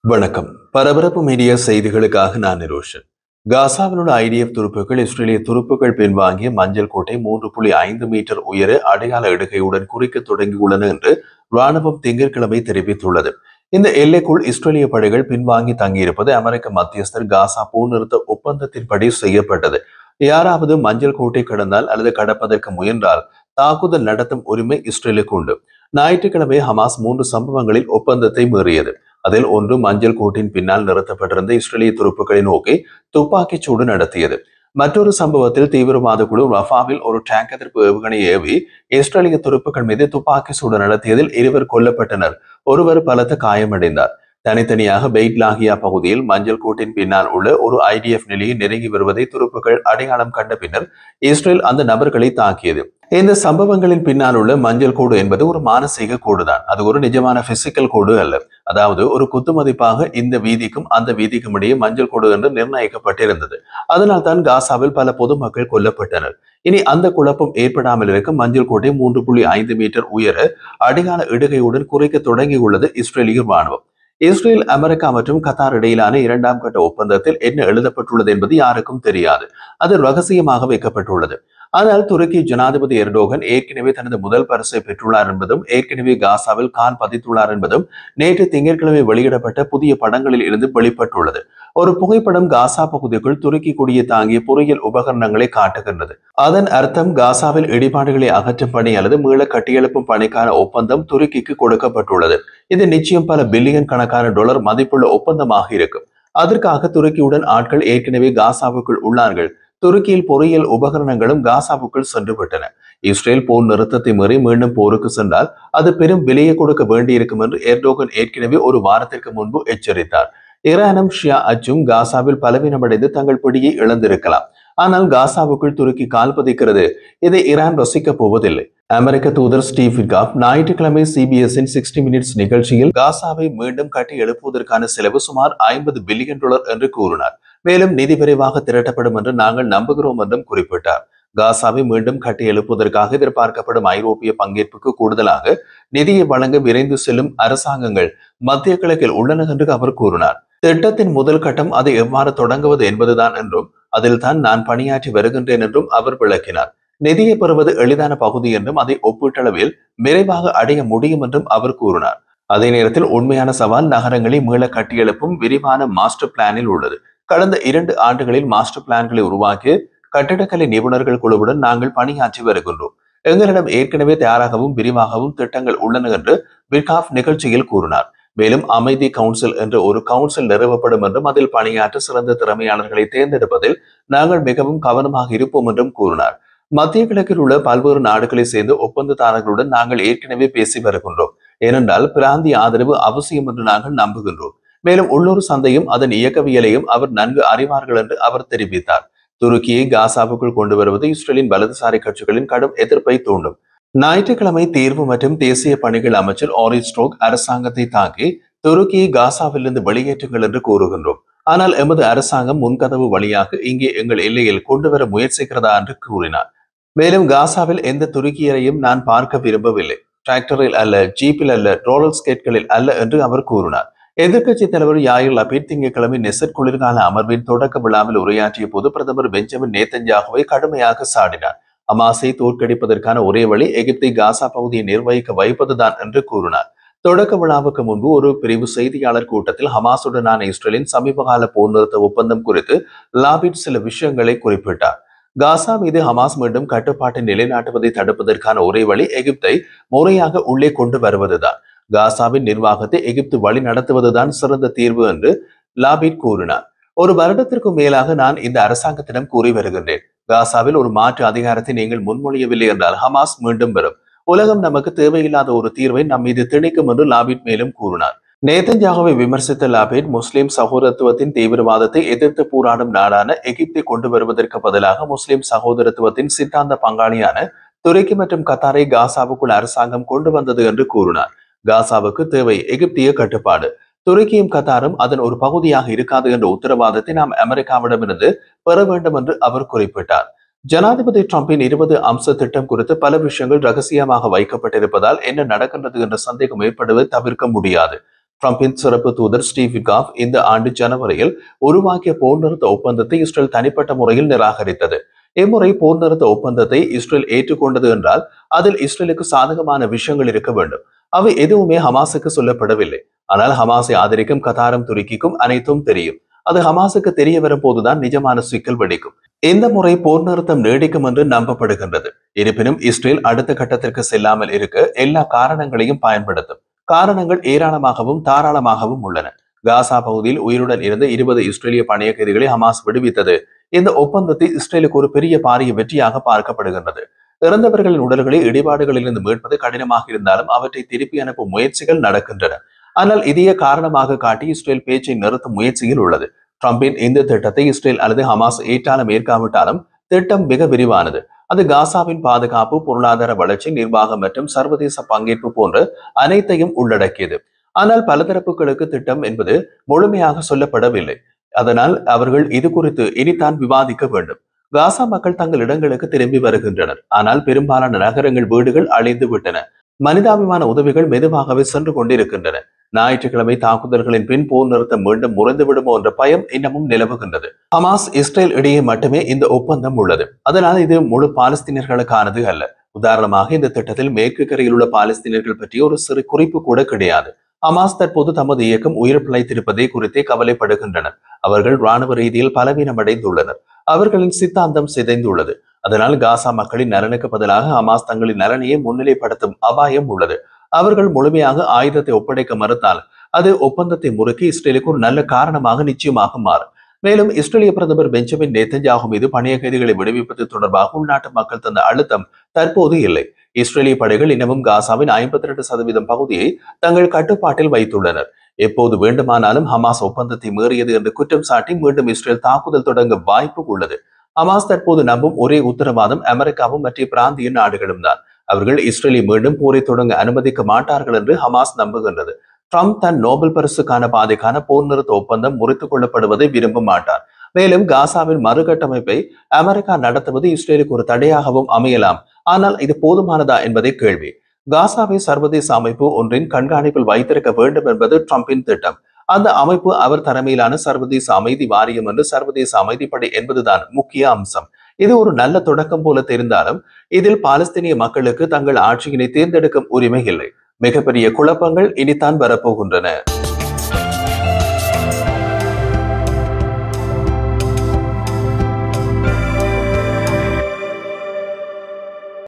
வணக்கம். பரபரப்பு மீடியா செய்திகளுக்காக நான் நிரோஷன். காசாவில் உள்ள ஐடிஎஃப் துருப்புகள் இஸ்ரேலிய துருப்புகள் பின்வாங்கிய மஞ்சள் கோட்டை 3.5 மீட்டர் உயர அடையாள இடுகையுடன் குறிக்க தொடங்கியுள்ளன என்று ராணுவம் திங்கட்கிழமை தெரிவித்துள்ளது. இந்த எல்லைக்குள் இஸ்ரேலிய படைகள் பின்வாங்கி தங்கியிருப்பது அமெரிக்க மத்தியஸ்தர் காசா போர் நிறுத்த ஒப்பந்தத்தின்படி செய்யப்பட்டது. யாராவது மஞ்சள் கோட்டை கடந்தால் அல்லது கடப்பதற்கு முயன்றால் தாக்குதல் நடத்தும் உரிமை இஸ்ரேலுக்கு உண்டு. ஞாயிற்றுக்கிழமை ஹமாஸ் 3 சம்பவங்களில் ஒப்பந்தத்தை மீறியது. அதில் ஒன்று மஞ்சள் கோட்டின் பின்னால் நிறுத்தப்பட்டிருந்த இஸ்ரேலிய துருப்புக்களை நோக்கி துப்பாக்கிச் சூடு நடத்தியது. மற்றொரு சம்பவத்தில் தீவிரவாத குழு ரஃபாவில் ஒரு டேங்க் எதிர்ப்பு ஏவுகணை ஏவி இஸ்ரேலிய துருப்புக்கள் மீது துப்பாக்கி சூடு நடத்தியதில் 2 கொல்லப்பட்டனர், ஒருவர் பலத்த காயமடைந்தார். தனித்தனியாக பெய்ட் லாகியா பகுதியில் மஞ்சள் கோட்டின் பின்னால் உள்ள ஒரு ஐடிஎஃப் நிலையை நெருங்கி வருவதை துருப்புகள் அடையாளம் கண்ட பின்னர் இஸ்ரேல் அந்த நபர்களை தாக்கியது. இந்த சம்பவங்களின் பின்னால் உள்ள மஞ்சள் கோடு என்பது ஒரு மானசீக கோடுதான். அது ஒரு நிஜமான பிசிக்கல் கோடு அல்ல. அதாவது ஒரு குத்துமதிப்பாக இந்த வீதிக்கும் அந்த வீதிக்கும் இடையே மஞ்சள் கோடு என்று நிர்ணயிக்கப்பட்டிருந்தது. அதனால் தான் காசாவில் பல பொதுமக்கள் கொல்லப்பட்டனர். இனி அந்த குழப்பம் ஏற்படாமல் இருக்க மஞ்சள் கோட்டை 3.5 மீட்டர் உயர அடையாள இடுகையுடன் குறைக்க தொடங்கியுள்ளது இஸ்ரேலிய ராணுவம். இஸ்ரேல், அமெரிக்கா மற்றும் கத்தார் இடையிலான 2ஆம் கட்ட ஒப்பந்தத்தில் என்ன எழுதப்பட்டுள்ளது என்பது யாருக்கும் தெரியாது. அது ரகசியமாக வைக்கப்பட்டுள்ளது. ஆனால் துருக்கி ஜனாதிபதி எர்டோகன் ஏற்கனவே தனது முதல் பரிசை பெற்றுள்ளார் என்பதும், ஏற்கனவே காசாவில் கால் பதித்துள்ளார் என்பதும் நேற்று திங்கட்கிழமை வெளியிடப்பட்ட புதிய படங்களில் இருந்து வெளிப்பட்டுள்ளது. ஒரு புகைப்படம் காசா பகுதிக்குள் துருக்கி கொடியை தாங்கிய பொறியியல் உபகரணங்களை காட்டுகின்றது. அதன் அர்த்தம் காசாவில் இடிபாடுகளை அகற்றும் பணி அல்லது மீள கட்டியெழுப்பும் பணிக்கான ஒப்பந்தம் துருக்கிக்கு கொடுக்கப்பட்டுள்ளது. இது நிச்சயம் பல பில்லியன் கணக்கான டாலர் மதிப்புள்ள ஒப்பந்தமாக இருக்கும். அதற்காக துருக்கியுடன் ஆட்கள் ஏற்கனவே காசாவுக்குள் உள்ளார்கள். துருக்கியில் பொறியியல் உபகரணங்களும் காசாவுக்குள் சென்று விட்டன. இஸ்ரேல் போர் நிறுத்தத்தை மீறி மீண்டும் போருக்கு சென்றால் அது பெரும் விலையை கொடுக்க வேண்டியிருக்கும் என்று எர்டோகன் ஏற்கனவே ஒரு வாரத்திற்கு முன்பு எச்சரித்தார். ஈரானும் ஷியா அச்சும் காசாவில் பலவீனமடைந்து தங்கள் பிடியை இழந்திருக்கலாம். ஆனால் காசாவுக்குள் துருக்கி கால் பதிக்கிறது. இதை ஈரான் ரசிக்கப் போவதில்லை. அமெரிக்க தூதர் ஸ்டீவ் விட்காஃப் ஞாயிற்றுக்கிழமை சிபிஎஸ்இன் 60 மினிட்ஸ் நிகழ்ச்சியில் காசாவை மீண்டும் கட்டி எழுப்புவதற்கான செலவு சுமார் 50 பில்லியன் டாலர் என்று கூறினார். மேலும் நிதி விரைவாக திரட்டப்படும் என்று நாங்கள் நம்புகிறோம் என்றும் குறிப்பிட்டார். காசாவை மீண்டும் கட்டி எழுப்புவதற்காக எதிர்பார்க்கப்படும் ஐரோப்பிய பங்கேற்புக்கு கூடுதலாக நிதியை வழங்க விரைந்து செல்லும் அரசாங்கங்கள் மத்திய கிழக்கில் உள்ளன என்று அவர் கூறினார். திட்டத்தின் முதல் கட்டம் அதை எவ்வாறு தொடங்குவது என்பதுதான் என்றும், அதில் தான் நான் பணியாற்றி வருகின்றேன் என்றும் அவர் விளக்கினார். நிதியை பெறுவது எளிதான பகுதி என்றும், அதை ஒப்பீட்டளவில் விரைவாக அடைய முடியும் என்றும் அவர் கூறினார். அதே நேரத்தில் உண்மையான சவால் நகரங்களை மீள கட்டியெழுப்பும் விரிவான மாஸ்டர் பிளானில் உள்ளது. கடந்த 2 ஆண்டுகளில் மாஸ்டர் பிளான்களை உருவாக்கி கட்டிடக்கலை நிபுணர்கள் குழுவுடன் நாங்கள் பணியாற்றி வருகின்றோம். எங்களிடம் ஏற்கனவே தயாராகவும் விரிவாகவும் திட்டங்கள் உள்ளன என்று விட்காஃப் நிகழ்ச்சியில் கூறினார். மேலும் அமைதி கவுன்சில் என்ற ஒரு கவுன்சில் நிறுவப்படும் என்றும், அதில் பணியாற்ற சிறந்த திறமையாளர்களை தேர்ந்தெடுப்பதில் நாங்கள் மிகவும் கவனமாக இருப்போம் என்றும் கூறினார். மத்திய கிழக்கில் உள்ள பல்வேறு நாடுகளை சேர்ந்த ஒப்பந்ததாரர்களுடன் நாங்கள் ஏற்கனவே பேசி வருகின்றோம். ஏனென்றால் பிராந்திய ஆதரவு அவசியம் என்று நாங்கள் நம்புகின்றோம். மேலும் உள்ளூர் சந்தையும் அதன் இயக்கவியலையும் அவர் நன்கு அறிவார்கள் என்று அவர் தெரிவித்தார். துருக்கியை காசாவுக்குள் கொண்டு வருவது இஸ்ரேலின் வலதுசாரி கட்சிகளின் கடும் எதிர்ப்பை தூண்டும். ஞாயிற்றுக்கிழமை தீர்வு மற்றும் தேசிய பணிகள் அமைச்சர் ஆரிஸ் ஸ்ட்ரோக் அரசாங்கத்தை தாக்கி துருக்கியை காசாவிலிருந்து வெளியேற்றுங்கள் என்று கூறுகின்றோம். ஆனால் எமது அரசாங்கம் முன்கதவு வழியாக இங்கே எங்கள் எல்லையில் கொண்டு வர முயற்சிக்கிறதா என்று கூறினார். மேலும் காசாவில் எந்த துருக்கியரையும் நான் பார்க்க விரும்பவில்லை. டிராக்டரில் அல்ல, ஜீப்பில் அல்ல, ரோலர் ஸ்கேட்களில் அல்ல என்று அவர் கூறினார். எதிர்க்கட்சி தலைவர் யாயிர் லபீட் திங்கட்கிழமை நெசட் குளிர்கால அமர்வின் தொடக்க விழாவில் உரையாற்றிய போது பிரதமர் பெஞ்சமின் நேத்தன்யாகுவை கடுமையாக சாடினார். ஹமாஸை தோற்கடிப்பதற்கான ஒரே வழி எகிப்தை காசா பகுதியை நிர்வகிக்க வைப்பதுதான் என்று கூறினார். தொடக்க விழாவுக்கு முன்பு ஒரு பிரிவு செய்தியாளர் கூட்டத்தில் ஹமாஸுடனான இஸ்ரேலின் சமீபகால போர் நிறுத்த ஒப்பந்தம் குறித்து லாபிட் சில விஷயங்களை குறிப்பிட்டார். காசா மீது ஹமாஸ் மீண்டும் கட்டுப்பாட்டை நிலைநாட்டுவதை தடுப்பதற்கான ஒரே வழி எகிப்தை முறையாக உள்ளே கொண்டு வருவதுதான். காசாவின் நிர்வாகத்தை எகிப்து வழி நடத்துவதுதான் சிறந்த தீர்வு என்று லாபிட் கூறினார். ஒரு வருடத்திற்கும் மேலாக நான் இந்த அரசாங்கத்திடம் கூறி வருகின்றேன். காசாவில் ஒரு மாற்று அதிகாரத்தை நீங்கள் முன்மொழியவில்லை என்றால் ஹமாஸ் மீண்டும் வரும். உலகம் நமக்கு தேவையில்லாத ஒரு தீர்வை நம் மீது திணிக்கும் என்று லாபிட் மேலும் கூறினார். நேதன்யாகுவை விமர்சித்த லாபிட் முஸ்லிம் சகோதரத்துவத்தின் தீவிரவாதத்தை எதிர்த்து போராடும் நாடான எகிப்தை கொண்டு வருவதற்கு பதிலாக முஸ்லிம் சகோதரத்துவத்தின் சித்தாந்த பங்காளியான துருக்கி மற்றும் கத்தாரை காசாவுக்குள் அரசாங்கம் கொண்டு வந்தது என்று கூறினார். காசாவுக்கு தேவை எகிப்திய கட்டுப்பாடு. துருக்கியும் கத்தாரும் அதன் ஒரு பகுதியாக இருக்காது என்ற உத்தரவாதத்தை நாம் அமெரிக்காவிடமிருந்து பெற வேண்டும் என்று அவர் குறிப்பிட்டார். ஜனாதிபதி டிரம்பின் 20 அம்ச திட்டம் குறித்து பல விஷயங்கள் ரகசியமாக வைக்கப்பட்டிருப்பதால் என்ன நடக்கின்றது என்ற சந்தேகம் ஏற்படுவதை தவிர்க்க முடியாது. ட்ரம்பின் சிறப்பு தூதர் ஸ்டீவ் விட்காஃப் இந்த ஆண்டு ஜனவரியில் உருவாக்கிய போர் நிறுத்த ஒப்பந்தத்தை இஸ்ரேல் தனிப்பட்ட முறையில் நிராகரித்தது. இம்முறை போர் நிறுத்த ஒப்பந்தத்தை இஸ்ரேல் ஏற்றுக்கொண்டது என்றால் அதில் இஸ்ரேலுக்கு சாதகமான விஷயங்கள் இருக்க வேண்டும். அவை எதுவுமே ஹமாஸுக்கு சொல்லப்படவில்லை. ஆனால் ஹமாஸை ஆதரிக்கும் கத்தாரும் துருக்கிக்கும் அனைத்தும் தெரியும். அது ஹமாஸுக்கு தெரிய வரும் போதுதான் நிஜமான சிக்கல் வெடிக்கும். இந்த முறை போர் நிறுத்தம் நீடிக்கும் என்று நம்பப்படுகின்றது. இருப்பினும் இஸ்ரேல் அடுத்த கட்டத்திற்கு செல்லாமல் இருக்க எல்லா காரணங்களையும் பயன்படுத்தும். காரணங்கள் ஏராளமாகவும் தாராளமாகவும் உள்ளன. காசா பகுதியில் உயிருடன் இருந்த 20 இஸ்ரேலிய பணைய கைதிகளை ஹமாஸ் விடுவித்தது இந்த ஒப்பந்தத்தை இஸ்ரேலுக்கு ஒரு பெரிய பாரிய வெற்றியாக பார்க்கப்படுகின்றது. இறந்தவர்களின் உடல்களை இடிபாடுகளிலிருந்து மீட்பது கடினமாக இருந்தாலும் அவற்றை திருப்பி அனுப்பும் முயற்சிகள் நடக்கின்றன. ஆனால் இதையே காரணமாக காட்டி இஸ்ரேல் பேச்சை நிறுத்தும் முயற்சியில் உள்ளது. ட்ரம்பின் இந்த திட்டத்தை இஸ்ரேல் அல்லது ஹமாஸ் ஏற்றாலும் ஏற்காவிட்டாலும் திட்டம் மிக விரிவானது. அது காசாவின் பாதுகாப்பு, பொருளாதார வளர்ச்சி, நிர்வாகம் மற்றும் சர்வதேச பங்கேற்பு போன்ற அனைத்தையும் உள்ளடக்கியது. ஆனால் பலதரப்புகளுக்கு திட்டம் என்பது முழுமையாக சொல்லப்படவில்லை. அதனால் அவர்கள் இது குறித்து இனித்தான் விவாதிக்க வேண்டும். காசா மக்கள் தங்கள் இடங்களுக்கு திரும்பி வருகின்றனர். ஆனால் பெரும்பாலான நகரங்கள், வீடுகள் அழிந்து விட்டன. மனிதாபிமான உதவிகள் மெதுவாகவே சென்று கொண்டிருக்கின்றன. ஞாயிற்றுக்கிழமை தாக்குதல்களின் பின் போர் நிறுத்தம் மீண்டும் முறைந்து விடுமோ என்ற பயம் இன்னமும் நிலவுகின்றது. ஹமாஸ் இஸ்ரேல் இடையே மட்டுமே இந்த ஒப்பந்தம் உள்ளது. அதனால் இது முழு பாலஸ்தீனர்களுக்கானது அல்ல. உதாரணமாக இந்த திட்டத்தில் மேற்கு கரையில் உள்ள பாலஸ்தீனர்கள் பற்றிய ஒரு சிறு குறிப்பு கூட கிடையாது. ஹமாஸ் தற்போது தமது இயக்கம் உயிர் பிழைத்திருப்பதை குறித்தே கவலைப்படுகின்றனர். அவர்கள் இராணுவ ரீதியில் பலவீனமடைந்துள்ளனர். அவர்களின் சித்தாந்தம் சிதைந்துள்ளது. அதனால் காசா மக்களின் நலனுக்கு பதிலாக ஹமாஸ் தங்களின் நலனையே முன்னிலைப்படுத்தும் அபாயம் உள்ளது. அவர்கள் முழுமையாக ஆயுதத்தை ஒப்படைக்க மறுத்தால் அது ஒப்பந்தத்தை முறுக்கி இஸ்ரேலுக்கு ஒரு நல்ல காரணமாக நிச்சயமாக மாறும். மேலும் இஸ்ரேலிய பிரதமர் பெஞ்சமின் நேத்தன்யாகு மீது பணைய கைதிகளை விடுவிப்பது தொடர்பாக உள்நாட்டு மக்கள் தந்த அழுத்தம் தற்போது இல்லை. இஸ்ரேலிய படைகள் இன்னமும் காசாவின் 52% பகுதியை தங்கள் கட்டுப்பாட்டில் வைத்துள்ளனர். எப்போது வேண்டுமானாலும் ஹமாஸ் ஒப்பந்தத்தை மீறியது என்று குற்றம் சாட்டி மீண்டும் இஸ்ரேல் தாக்குதல் தொடங்க வாய்ப்பு உள்ளது. ஹமாஸ் தற்போது நம்பும் ஒரே உத்தரவாதம் அமெரிக்காவும் மற்ற பிராந்திய நாடுகளும் தான். அவர்கள் இஸ்ரேலை மீண்டும் போரை தொடங்க அனுமதிக்க மாட்டார்கள் என்று ஹமாஸ் நம்புகின்றது. ட்ரம்ப் தன் நோபல் பரிசுக்கான பாதைக்கான போர் நிறுத்த ஒப்பந்தம் முறித்துக் கொள்ளப்படுவதை விரும்ப மாட்டார். மேலும் காசாவின் மறுகட்டமைப்பை அமெரிக்கா நடத்துவது இஸ்ரேலுக்கு ஒரு தடையாகவும் அமையலாம். ஆனால் இது போதுமானதா என்பதே கேள்வி. காசாவை சர்வதேச அமைப்பு ஒன்றின் கண்காணிப்பில் வைத்திருக்க வேண்டும் என்பது ட்ரம்பின் திட்டம். அந்த அமைப்பு அவர் தலைமையிலான சர்வதேச அமைதி வாரியம் என்று சர்வதேச அமைதிப்படை என்பதுதான் முக்கிய அம்சம். இது ஒரு நல்ல தொடக்கம் போல தெரிந்தாலும் இதில் பாலஸ்தீனிய மக்களுக்கு தங்கள் ஆட்சியினை தேர்ந்தெடுக்கும் உரிமை இல்லை. மிகப்பெரிய குழப்பங்கள் இனித்தான் வரப்போகின்றன.